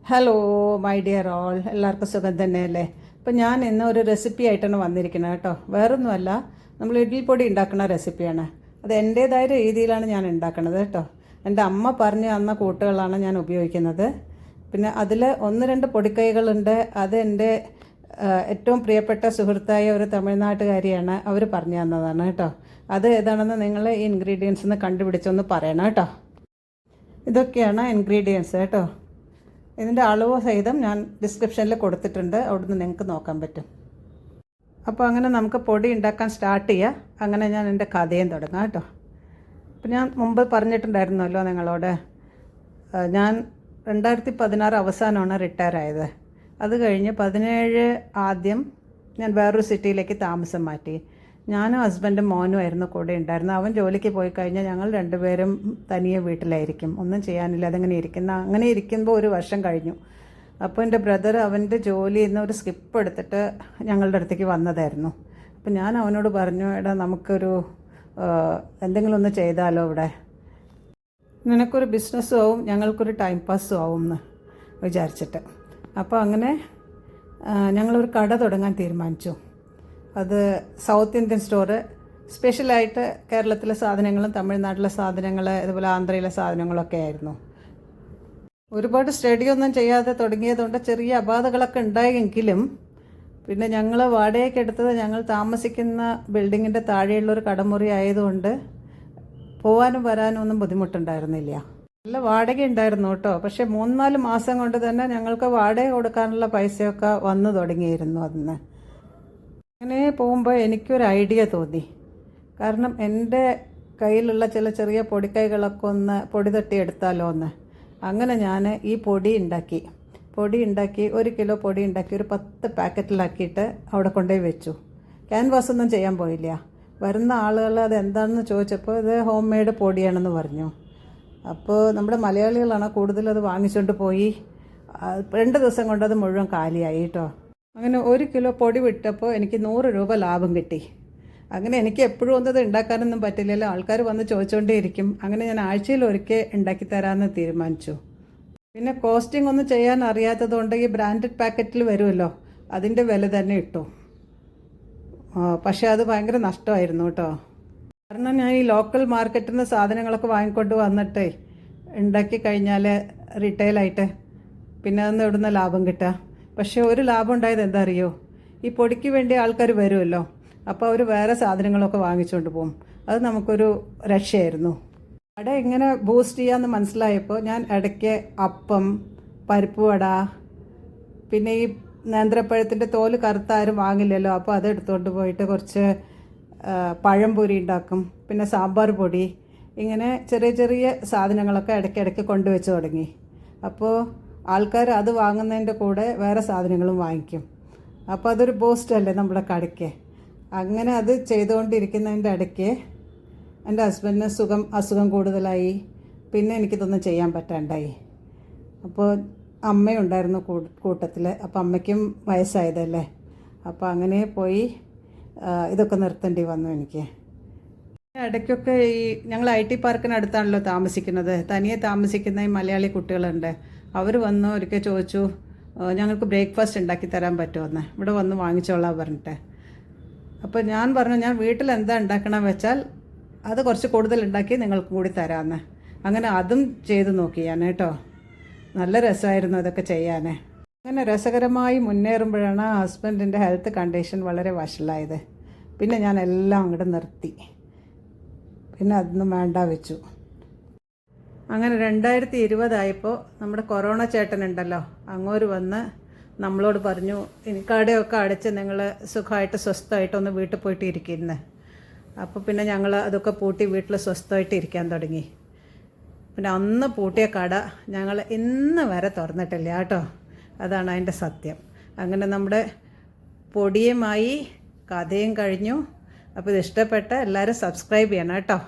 Hello my dear all, എല്ലാവർക്കും സുഖം തന്നെയല്ലേ? അപ്പം ഞാൻ ഇന്ന് ഒരു റെസിപ്പി ആയിട്ടാണ് വന്നിരിക്കുന്നത് കേട്ടോ. വേറൊന്നുമല്ല, നമ്മൾ ഇഡ്ഡലിപ്പൊടി ഉണ്ടാക്കുന്ന റെസിപ്പിയാണ്. അത് എൻ്റേതായ രീതിയിലാണ് ഞാൻ ഉണ്ടാക്കുന്നത് കേട്ടോ. എൻ്റെ അമ്മ പറഞ്ഞു തന്ന കൂട്ടുകളാണ് ഞാൻ ഉപയോഗിക്കുന്നത്. പിന്നെ അതിൽ ഒന്ന് രണ്ട് പൊടിക്കൈകളുണ്ട്. അത് എൻ്റെ ഏറ്റവും പ്രിയപ്പെട്ട സുഹൃത്തായ ഒരു തമിഴ്നാട്ടുകാരിയാണ്, അവർ പറഞ്ഞു തന്നതാണ് കേട്ടോ. അത് ഏതാണെന്ന് നിങ്ങൾ ഈ ഇൻഗ്രീഡിയൻസ് ഒന്ന് കണ്ടുപിടിച്ചൊന്ന് പറയണം കേട്ടോ. ഇതൊക്കെയാണ് ഇൻഗ്രീഡിയൻസ് കേട്ടോ. ഇതിൻ്റെ അളവ് സഹിതം ഞാൻ ഡിസ്ക്രിപ്ഷനിൽ കൊടുത്തിട്ടുണ്ട്, അവിടുന്ന് നിങ്ങൾക്ക് നോക്കാൻ പറ്റും. അപ്പോൾ അങ്ങനെ നമുക്ക് പൊടി ഉണ്ടാക്കാൻ സ്റ്റാർട്ട് ചെയ്യാം. അങ്ങനെ ഞാൻ എൻ്റെ കഥയും തുടങ്ങാം കേട്ടോ. അപ്പോൾ ഞാൻ മുമ്പ് പറഞ്ഞിട്ടുണ്ടായിരുന്നല്ലോ നിങ്ങളോട്, ഞാൻ 2016 അവസാനമാണ് റിട്ടയർ ആയത്. അത് കഴിഞ്ഞ് 17 ആദ്യം ഞാൻ വേറൊരു സിറ്റിയിലേക്ക് താമസം മാറ്റി. ഞാനും ഹസ്ബൻഡും മോനുമായിരുന്നു കൂടെ ഉണ്ടായിരുന്നു. അവൻ ജോലിക്ക് പോയി കഴിഞ്ഞാൽ ഞങ്ങൾ രണ്ടുപേരും തനിയെ വീട്ടിലായിരിക്കും, ഒന്നും ചെയ്യാനില്ല, അതങ്ങനെ അങ്ങനെ ഇരിക്കുമ്പോൾ ഒരു വർഷം കഴിഞ്ഞു. അപ്പോൾ എൻ്റെ ബ്രദർ അവൻ്റെ ജോലിയിൽ നിന്ന് ഒരു സ്കിപ്പ് എടുത്തിട്ട് ഞങ്ങളുടെ അടുത്തേക്ക് വന്നതായിരുന്നു. അപ്പോൾ ഞാൻ അവനോട് പറഞ്ഞു, എടാ നമുക്കൊരു എന്തെങ്കിലും ഒന്ന് ചെയ്താലോ ഇവിടെ, നിനക്കൊരു ബിസിനസ്സും ആവും ഞങ്ങൾക്കൊരു ടൈം പാസ്സും ആവും എന്ന് വിചാരിച്ചിട്ട്. അപ്പോൾ അങ്ങനെ ഞങ്ങളൊരു കട തുടങ്ങാൻ തീരുമാനിച്ചു. അത് സൗത്ത് ഇന്ത്യൻ സ്റ്റോറ്, സ്പെഷ്യലായിട്ട് കേരളത്തിലെ സാധനങ്ങളും തമിഴ്നാട്ടിലെ സാധനങ്ങൾ, അതുപോലെ ആന്ധ്രയിലെ സാധനങ്ങളൊക്കെ ആയിരുന്നു. ഒരുപാട് സ്റ്റഡിയൊന്നും ചെയ്യാതെ തുടങ്ങിയതുകൊണ്ട് ചെറിയ അപാധകളൊക്കെ ഉണ്ടായെങ്കിലും പിന്നെ ഞങ്ങൾ വാടകയ്ക്ക് എടുത്തത് ഞങ്ങൾ താമസിക്കുന്ന ബിൽഡിങ്ങിൻ്റെ താഴെയുള്ളൊരു കടമുറി ആയതുകൊണ്ട് പോകാനും വരാനും ഒന്നും ബുദ്ധിമുട്ടുണ്ടായിരുന്നില്ല. നല്ല വാടക ഉണ്ടായിരുന്നു കേട്ടോ. പക്ഷേ 3-4 മാസം കൊണ്ട് തന്നെ ഞങ്ങൾക്ക് വാടക കൊടുക്കാനുള്ള പൈസയൊക്കെ വന്നു തുടങ്ങിയിരുന്നു അന്ന്. അങ്ങനെ പോകുമ്പോൾ എനിക്കൊരു ഐഡിയ തോന്നി. കാരണം എൻ്റെ കയ്യിലുള്ള ചില ചെറിയ പൊടിക്കൈകളൊക്കെ ഒന്ന് പൊടി തട്ടിയെടുത്താലോ എന്ന്. അങ്ങനെ ഞാൻ ഈ പൊടി ഉണ്ടാക്കി 1 കിലോ പൊടി ഉണ്ടാക്കി ഒരു 10 പാക്കറ്റിലാക്കിയിട്ട് അവിടെ കൊണ്ടുപോയി വെച്ചു. ക്യാൻവാസ് ഒന്നും ചെയ്യാൻ പോയില്ല. വരുന്ന ആളുകൾ അത് എന്താണെന്ന് ചോദിച്ചപ്പോൾ ഇത് ഹോം മെയ്ഡ് പൊടിയാണെന്ന് പറഞ്ഞു. അപ്പോൾ നമ്മുടെ മലയാളികളാണ് കൂടുതലത് വാങ്ങിച്ചുകൊണ്ട് പോയി. 2 ദിവസം കൊണ്ട് അത് മുഴുവൻ കാലിയായി കേട്ടോ. അങ്ങനെ 1 കിലോ പൊടി വിട്ടപ്പോൾ എനിക്ക് 100 രൂപ ലാഭം കിട്ടി. അങ്ങനെ എനിക്ക് എപ്പോഴും ഒന്നത് ഉണ്ടാക്കാനൊന്നും പറ്റില്ലല്ലോ, ആൾക്കാർ വന്ന് ചോദിച്ചുകൊണ്ടേയിരിക്കും. അങ്ങനെ ഞാൻ ആഴ്ചയിൽ ഒരിക്കൽ ഉണ്ടാക്കി തരാമെന്ന് തീരുമാനിച്ചു. പിന്നെ കോസ്റ്റിംഗ് ഒന്നും ചെയ്യാൻ അറിയാത്തതുകൊണ്ട് ഈ ബ്രാൻഡഡ് പാക്കറ്റിൽ വരുമല്ലോ, അതിൻ്റെ വില തന്നെ ഇട്ടു. പക്ഷേ അത് ഭയങ്കര നഷ്ടമായിരുന്നു കേട്ടോ. കാരണം ഞാൻ ഈ ലോക്കൽ മാർക്കറ്റിൽ നിന്ന് സാധനങ്ങളൊക്കെ വാങ്ങിക്കൊണ്ട് വന്നിട്ടേ ഉണ്ടാക്കി കഴിഞ്ഞാൽ റീറ്റെയിലായിട്ട് പിന്നെ അതൊന്നും ഇവിടുന്ന് ലാഭം കിട്ടുക. പക്ഷേ ഒരു ലാഭം ഉണ്ടായത് എന്താ അറിയോ, ഈ പൊടിക്ക് വേണ്ടി ആൾക്കാർ വരുമല്ലോ, അപ്പോൾ അവർ വേറെ സാധനങ്ങളൊക്കെ വാങ്ങിച്ചുകൊണ്ട് പോകും. അത് നമുക്കൊരു രക്ഷയായിരുന്നു. അവിടെ എങ്ങനെ ബൂസ്റ്റ് ചെയ്യാമെന്ന് മനസ്സിലായപ്പോൾ ഞാൻ ഇടയ്ക്ക് അപ്പം, പരിപ്പ് വട, പിന്നെ ഈ നേന്ത്രപ്പഴത്തിൻ്റെ തോല് കറുത്താരും വാങ്ങില്ലല്ലോ, അപ്പോൾ അത് എടുത്തുകൊണ്ട് പോയിട്ട് കുറച്ച് പഴംപൊരി ഉണ്ടാക്കും. പിന്നെ സാമ്പാർ പൊടി, ഇങ്ങനെ ചെറിയ ചെറിയ സാധനങ്ങളൊക്കെ ഇടയ്ക്കിടയ്ക്ക് കൊണ്ടുവച്ച് തുടങ്ങി. അപ്പോൾ ആൾക്കാർ അത് വാങ്ങുന്നതിൻ്റെ കൂടെ വേറെ സാധനങ്ങളും വാങ്ങിക്കും. അപ്പോൾ അതൊരു ബൂസ്റ്റ് അല്ലേ നമ്മുടെ കടയ്ക്ക്. അങ്ങനെ അത് ചെയ്തുകൊണ്ടിരിക്കുന്നതിൻ്റെ ഇടയ്ക്ക് എൻ്റെ ഹസ്ബൻഡിന് അസുഖം കൂടുതലായി. പിന്നെ എനിക്കിതൊന്നും ചെയ്യാൻ പറ്റാണ്ടായി. അപ്പോൾ അമ്മയുണ്ടായിരുന്നു കൂട്ടത്തിൽ. അപ്പോൾ അമ്മയ്ക്കും വയസ്സായതല്ലേ, അപ്പോൾ അങ്ങനെ പോയി ഇതൊക്കെ നിർത്തേണ്ടി വന്നു എനിക്ക്. ഇടയ്ക്കൊക്കെ ഈ ഞങ്ങൾ IT പാർക്കിനടുത്താണല്ലോ താമസിക്കുന്നത്. തനിയെ താമസിക്കുന്ന ഈ മലയാളി കുട്ടികളുണ്ട്. അവർ വന്ന് ഒരിക്കൽ ചോദിച്ചു, ഞങ്ങൾക്ക് ബ്രേക്ക്ഫാസ്റ്റ് ഉണ്ടാക്കി തരാൻ പറ്റുമെന്ന്, ഇവിടെ വന്ന് വാങ്ങിച്ചോളാം പറഞ്ഞിട്ട്. അപ്പോൾ ഞാൻ പറഞ്ഞു, ഞാൻ വീട്ടിൽ എന്താ ഉണ്ടാക്കണം വെച്ചാൽ അത് കുറച്ച് കൂടുതൽ ഉണ്ടാക്കി നിങ്ങൾക്കും കൂടി തരാമെന്ന്. അങ്ങനെ അതും ചെയ്ത് നോക്കി ഞാൻ കേട്ടോ. നല്ല രസമായിരുന്നു അതൊക്കെ ചെയ്യാൻ. അങ്ങനെ രസകരമായി മുന്നേറുമ്പോഴാണ് ഹസ്ബൻഡിൻ്റെ ഹെൽത്ത് കണ്ടീഷൻ വളരെ വഷളായത്. പിന്നെ ഞാൻ എല്ലാം അങ്ങോട്ട് നിർത്തി, പിന്നെ അതൊന്നും വേണ്ട വെച്ചു. അങ്ങനെ 2020 ആയപ്പോൾ നമ്മുടെ കൊറോണ ചേട്ടനുണ്ടല്ലോ, അങ്ങോട്ട് വന്ന് നമ്മളോട് പറഞ്ഞു, കടയൊക്കെ അടച്ച് നിങ്ങൾ സുഖമായിട്ട് സ്വസ്ഥമായിട്ടൊന്ന് വീട്ടിൽ പോയിട്ട് ഇരിക്കുന്നത്. അപ്പോൾ പിന്നെ ഞങ്ങൾ അതൊക്കെ പൂട്ടി വീട്ടിൽ സ്വസ്ഥമായിട്ട് ഇരിക്കാൻ തുടങ്ങി. പിന്നെ അന്ന് പൂട്ടിയ കട ഞങ്ങൾ ഇന്ന് വരെ തുറന്നിട്ടില്ല കേട്ടോ. അതാണ് അതിൻ്റെ സത്യം. അങ്ങനെ നമ്മുടെ പൊടിയുമായി കഥയും കഴിഞ്ഞു. അപ്പോൾ ഇത് ഇഷ്ടപ്പെട്ട എല്ലാവരും സബ്സ്ക്രൈബ് ചെയ്യണം കേട്ടോ.